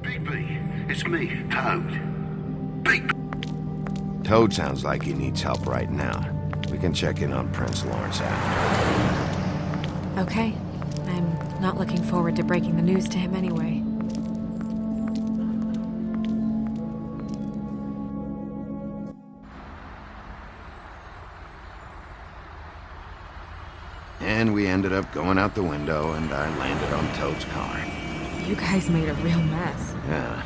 Big B, it's me, Toad. Big Toad sounds like he needs help right now. We can check in on Prince Lawrence after. Okay. I'm not looking forward to breaking the news to him anyway. And we ended up going out the window, and I landed on Toad's car. You guys made a real mess. Yeah,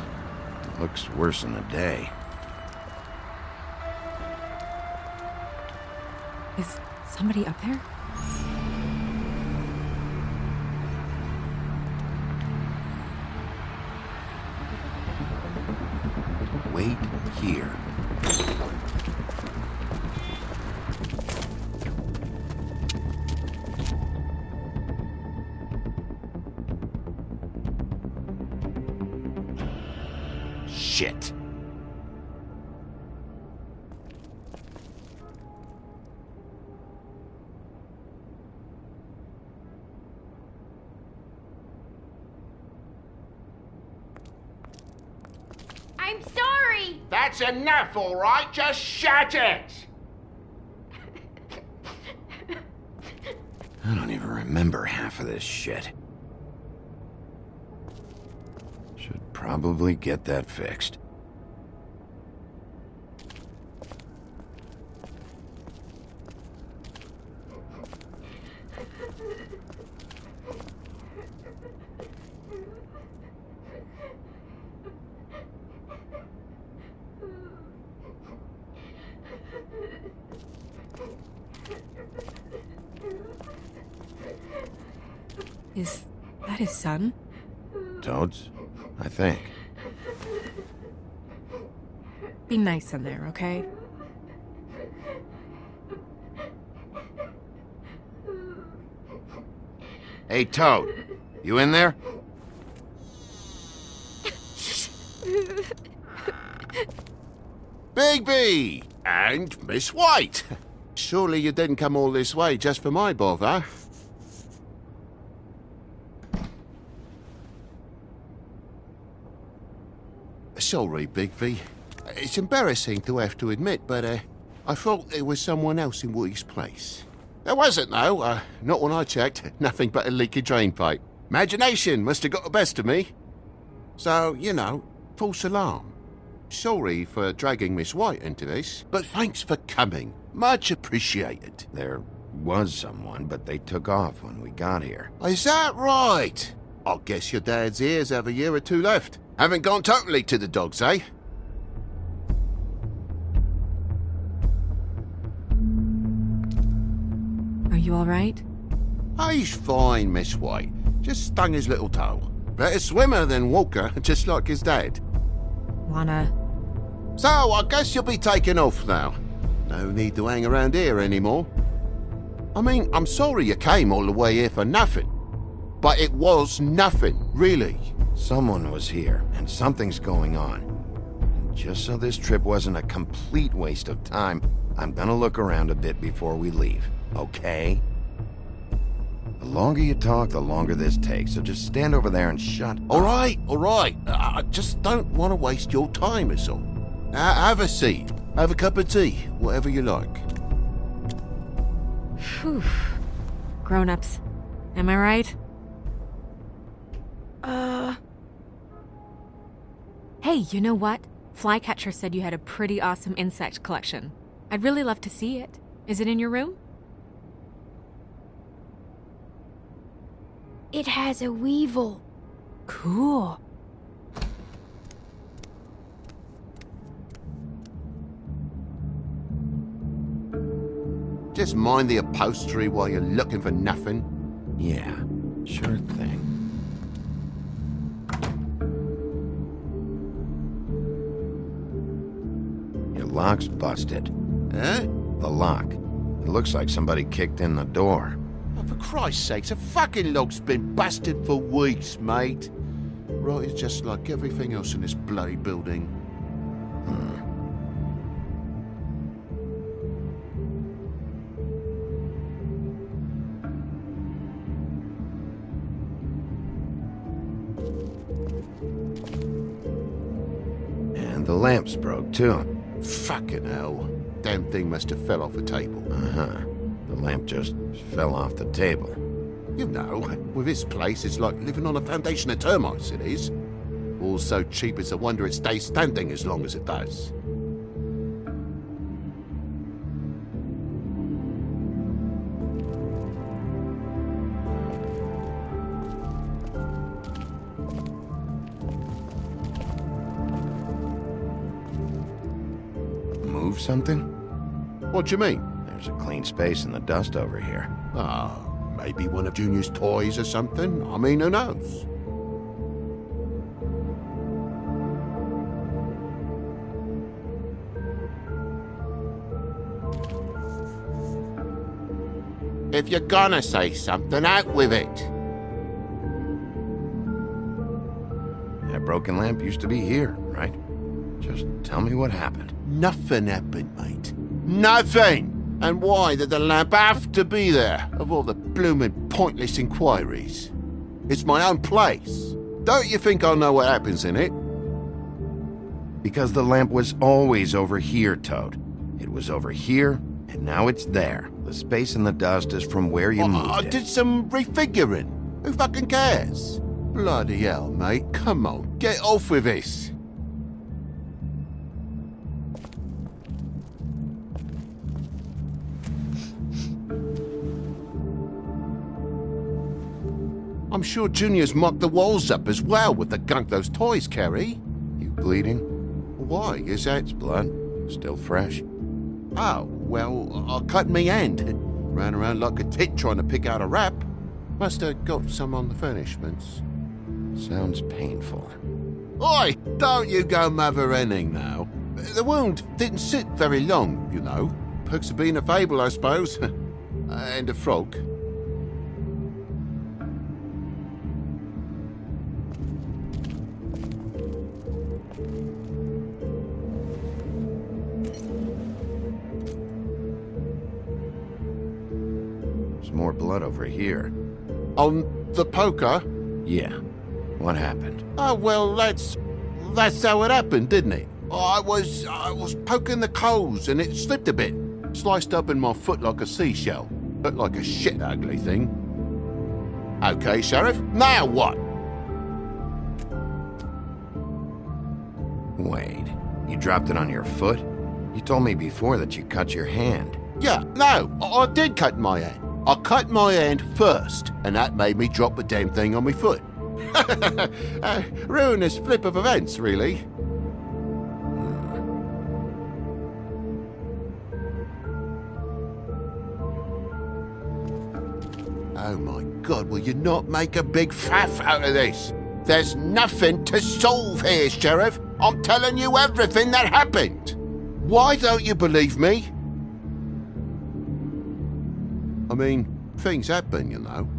it looks worse in the day. Is somebody up there? Wait here. Shit. I'm sorry! That's enough, all right? Just shut it! I don't even remember half of this shit. Should probably get that fixed. Is that his son? Toads? I think. Be nice in there, okay? Hey, Toad. You in there? Bigby! And Miss White! Surely you didn't come all this way just for my bother? Sorry, Bigby. It's embarrassing to have to admit, but I thought there was someone else in Woody's place. There wasn't, though. Not when I checked. Nothing but a leaky drain pipe. Imagination must have got the best of me. So, you know, false alarm. Sorry for dragging Miss White into this, but thanks for coming. Much appreciated. There was someone, but they took off when we got here. Is that right? I guess your dad's ears have a year or two left. Haven't gone totally to the dogs, eh? Are you alright? He's fine, Miss White. Just stung his little toe. Better swimmer than walker, just like his dad. Wanna... So, I guess you'll be taking off now. No need to hang around here anymore. I mean, I'm sorry you came all the way here for nothing. But it was nothing, really. Someone was here, and something's going on. And just so this trip wasn't a complete waste of time, I'm gonna look around a bit before we leave, okay? The longer you talk, the longer this takes, so just stand over there and shut up. All right. I just don't want to waste your time, is all. Have a seat. Have a cup of tea, whatever you like. Phew. Grown-ups. Am I right? Hey, you know what? Flycatcher said you had a pretty awesome insect collection. I'd really love to see it. Is it in your room? It has a weevil. Cool. Just mind the upholstery while you're looking for nothing. Yeah, sure thing. Your lock's busted. Eh? The lock. It looks like somebody kicked in the door. Oh, for Christ's sakes, a fucking lock's been busted for weeks, mate. Right, it's just like everything else in this bloody building. And the lamp's broke, too. Fucking hell. Damn thing must have fell off a table. Uh-huh. The lamp just fell off the table. You know, with this place, it's like living on a foundation of termites, it is. All so cheap it's a wonder it stays standing as long as it does. Move something? What do you mean? There's a clean space in the dust over here. Ah, maybe one of Junior's toys or something? I mean, who knows? If you're gonna say something, out with it. That broken lamp used to be here, right? Just tell me what happened. Nothing happened, mate. Nothing! And why did the lamp have to be there, of all the bloomin' pointless inquiries? It's my own place. Don't you think I'll know what happens in it? Because the lamp was always over here, Toad. It was over here, and now it's there. The space in the dust is from where you moved I it. did some refiguring. Who fucking cares? Bloody hell, mate. Come on, get off with this. I'm sure Junior's mocked the walls up as well with the gunk those toys carry. You bleeding? Why? Is that... It's blood. Still fresh. Oh, well, I cut me hand. Ran around like a tit trying to pick out a wrap. Must have got some on the furnishments. Sounds painful. Oi! Don't you go mother-henning now. The wound didn't sit very long, you know. Perks of being a fable, I suppose. And a frog. There's more blood over here. On the poker? Yeah. What happened? Oh, well, that's how it happened, didn't it? I was poking the coals and it slipped a bit. Sliced up in my foot like a seashell. Looked like a shit ugly thing. Okay, Sheriff, now what? Wait. You dropped it on your foot? You told me before that you cut your hand. Yeah, no, I did cut my hand. I cut my hand first, and that made me drop the damn thing on my foot. Ruinous flip of events, really. Oh my God, will you not make a big faff out of this? There's nothing to solve here, Sheriff. I'm telling you everything that happened. Why don't you believe me? I mean, things happen, you know.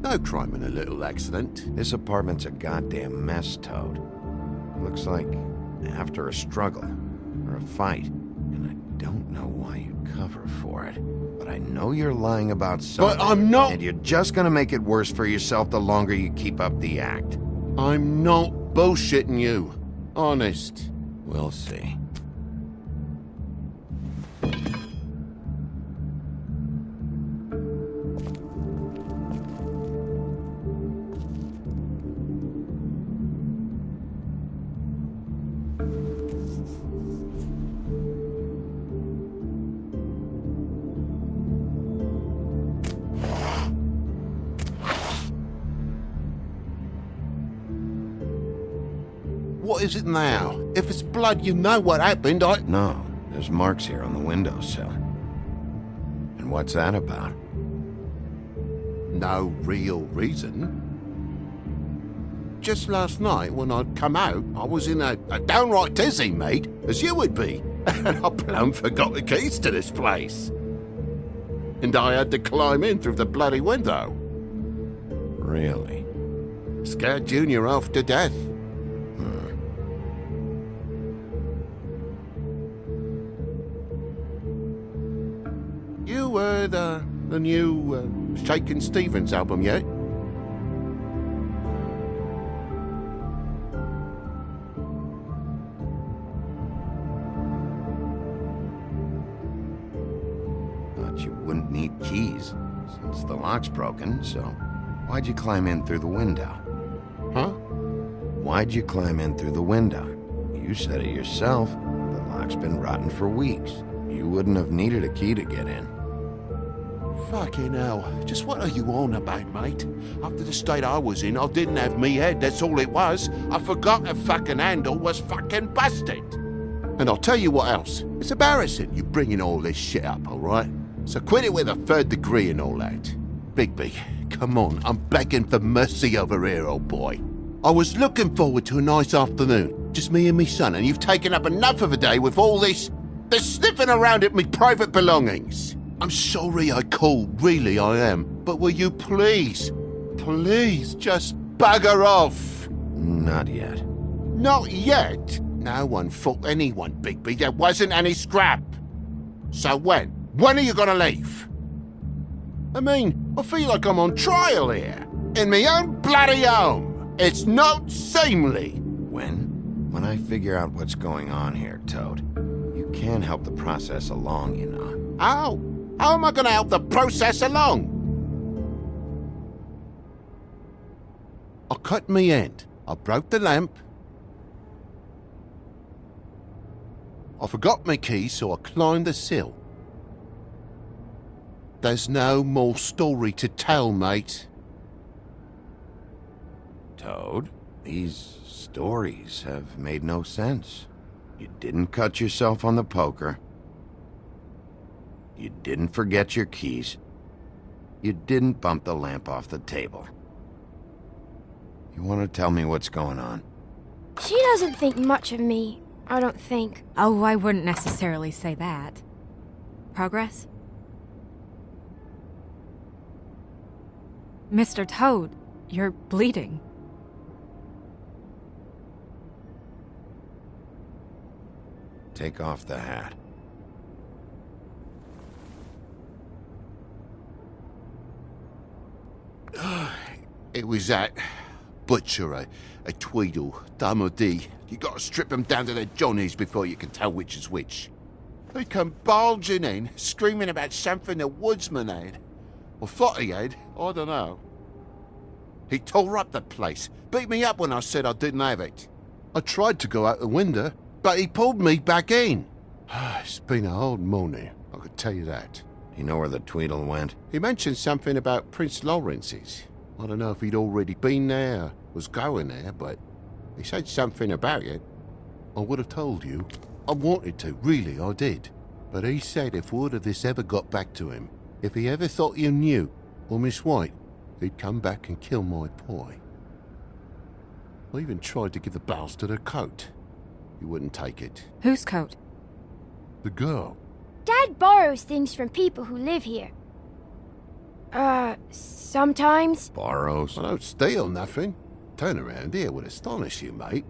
No crime in a little accident. This apartment's a goddamn mess, Toad. Looks like after a struggle or a fight. And I don't know why you cover for it. But I know you're lying about something. But I'm not... And you're just gonna make it worse for yourself the longer you keep up the act. I'm not bullshitting you. Honest. We'll see. What is it now? If it's blood, you know what happened. No, there's marks here on the windowsill. And what's that about? No real reason. Just last night, when I'd come out, I was in a downright tizzy, mate, as you would be. And I plumb forgot the keys to this place. And I had to climb in through the bloody window. Really? Scared Junior off to death. You heard the new Shakin' Stevens album yet? you wouldn't need keys, since the lock's broken, so why'd you climb in through the window? Huh? Why'd you climb in through the window? You said it yourself. The lock's been rotten for weeks. You wouldn't have needed a key to get in. Fucking hell. Just what are you on about, mate? After the state I was in, I didn't have me head, that's all it was. I forgot the fucking handle was fucking busted. And I'll tell you what else. It's embarrassing you bringing all this shit up, alright? So quit it with a 3rd degree and all that. Bigby, come on, I'm begging for mercy over here, old boy. I was looking forward to a nice afternoon, just me and me son, and you've taken up enough of a day with all this sniffing around at me private belongings. I'm sorry I called, really I am. But will you please just bugger off? Not yet. Not yet? No one fought anyone, Bigby. There wasn't any scrap. So when? When are you gonna leave? I mean, I feel like I'm on trial here. In my own bloody home. It's not seemly. When I figure out what's going on here, Toad, you can help the process along, you know. How? How am I gonna help the process along? I cut me end. I broke the lamp. I forgot my keys, so I climbed the sill. There's no more story to tell, mate. Toad, these stories have made no sense. You didn't cut yourself on the poker. You didn't forget your keys. You didn't bump the lamp off the table. You want to tell me what's going on? She doesn't think much of me, I don't think. Oh, I wouldn't necessarily say that. Progress? Mr. Toad, you're bleeding. Take off the hat. It was that butcher, a Tweedle, Dumody. You gotta strip them down to their johnnies before you can tell which is which. They come bulging in, screaming about something the woodsman had. Or thought he had, I don't know. He tore up the place, beat me up when I said I didn't have it. I tried to go out the window, but he pulled me back in. It's been a hard morning, I could tell you that. You know where the Tweedle went? He mentioned something about Prince Lawrence's. I don't know if he'd already been there, or was going there, but he said something about it. I would have told you. I wanted to, really, I did. But he said if word of this ever got back to him, if he ever thought you knew, or Miss White, he'd come back and kill my boy. I even tried to give the bastard a coat. He wouldn't take it. Whose coat? The girl. Dad borrows things from people who live here. Sometimes. Borrows? I don't steal nothing. Turn around here would astonish you, mate.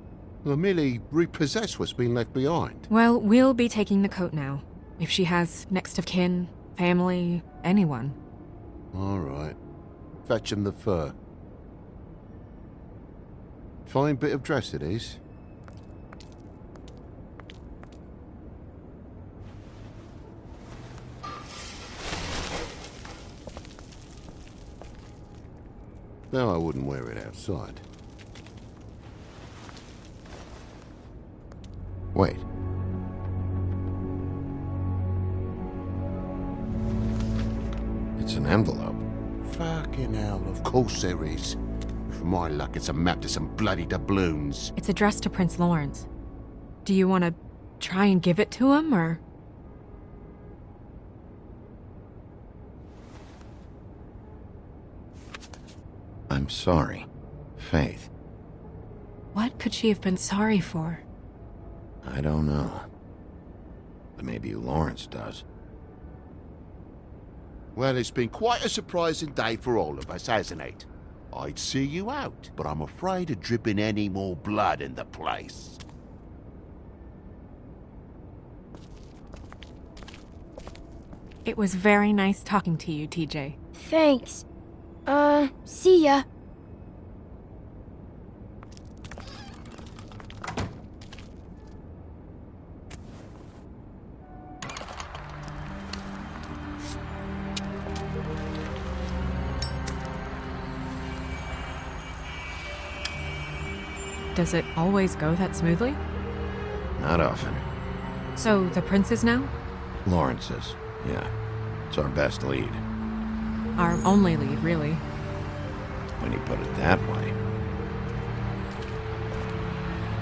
I merely repossess what's been left behind. Well, we'll be taking the coat now. If she has next of kin, family, anyone. All right. Fetch him the fur. Fine bit of dress it is. No, I wouldn't wear it outside. Wait. It's an envelope. Fucking hell, of course there is. For my luck, it's a map to some bloody doubloons. It's addressed to Prince Lawrence. Do you want to try and give it to him, or...? I'm sorry, Faith. What could she have been sorry for? I don't know. But maybe Lawrence does. Well, it's been quite a surprising day for all of us, hasn't it? I'd see you out, but I'm afraid of dripping any more blood in the place. It was very nice talking to you, TJ. Thanks. See ya. Does it always go that smoothly? Not often. So, the prince is now? Lawrence is, yeah. It's our best lead. Our only lead, really. When you put it that way.